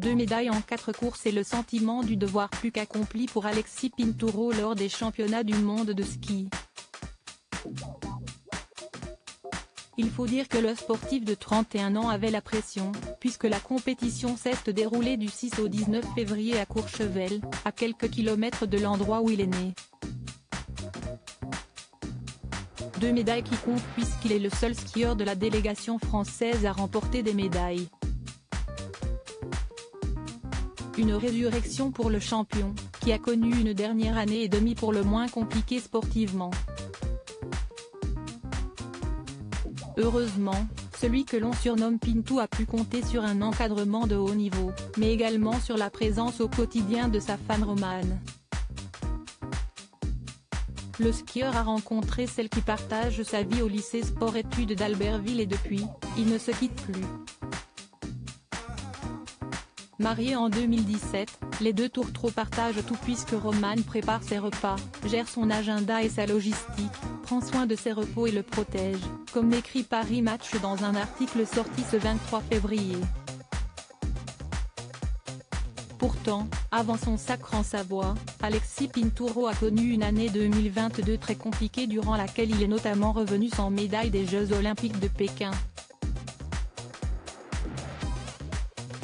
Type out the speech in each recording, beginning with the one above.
2 médailles en 4 courses et le sentiment du devoir plus qu'accompli pour Alexis Pinturo lors des championnats du monde de ski. Il faut dire que le sportif de 31 ans avait la pression, puisque la compétition s'est déroulée du 6 au 19 février à Courchevel, à quelques kilomètres de l'endroit où il est né. 2 médailles qui comptent puisqu'il est le seul skieur de la délégation française à remporter des médailles. Une résurrection pour le champion, qui a connu une dernière année et demie pour le moins compliquée sportivement. Heureusement, celui que l'on surnomme Pintou a pu compter sur un encadrement de haut niveau, mais également sur la présence au quotidien de sa femme Romane. Le skieur a rencontré celle qui partage sa vie au lycée sport-études d'Albertville et depuis, ils ne se quittent plus. Mariés en 2017, les deux tourtereaux partagent tout puisque Romane prépare ses repas, gère son agenda et sa logistique, prend soin de ses repos et le protège, comme écrit Paris Match dans un article sorti ce 23 février. Pourtant, avant son sacre en Savoie, Alexis Pinturo a connu une année 2022 très compliquée durant laquelle il est notamment revenu sans médaille des Jeux Olympiques de Pékin.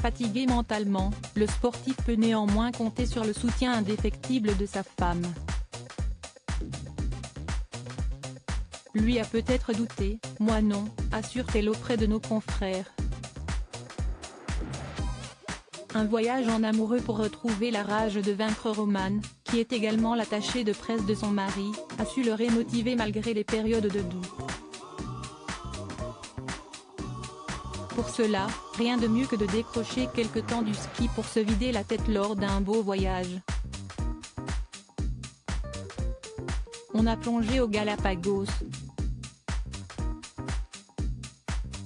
Fatigué mentalement, le sportif peut néanmoins compter sur le soutien indéfectible de sa femme. Lui a peut-être douté, moi non, assure-t-elle auprès de nos confrères. Un voyage en amoureux pour retrouver la rage de vaincre Romane, qui est également l'attachée de presse de son mari, a su le remotiver malgré les périodes de doute. Pour cela, rien de mieux que de décrocher quelque temps du ski pour se vider la tête lors d'un beau voyage. On a plongé aux Galapagos.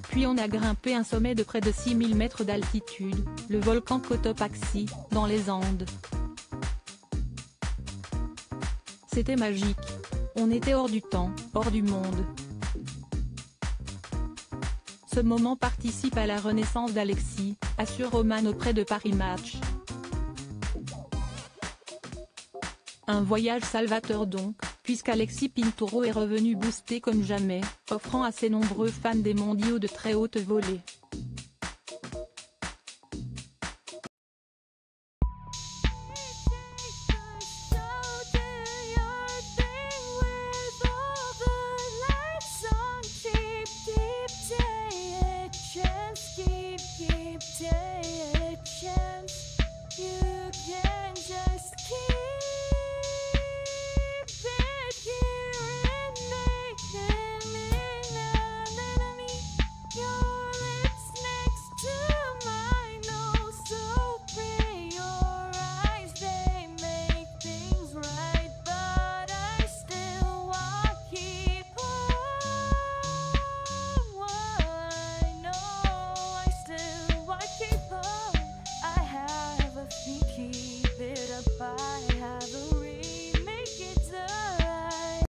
Puis on a grimpé un sommet de près de 6000 mètres d'altitude, le volcan Cotopaxi, dans les Andes. C'était magique. On était hors du temps, hors du monde. Ce moment participe à la renaissance d'Alexis, assure Romane auprès de Paris Match. Un voyage salvateur donc, puisqu'Alexis Pinturo est revenu boosté comme jamais, offrant à ses nombreux fans des mondiaux de très haute volée.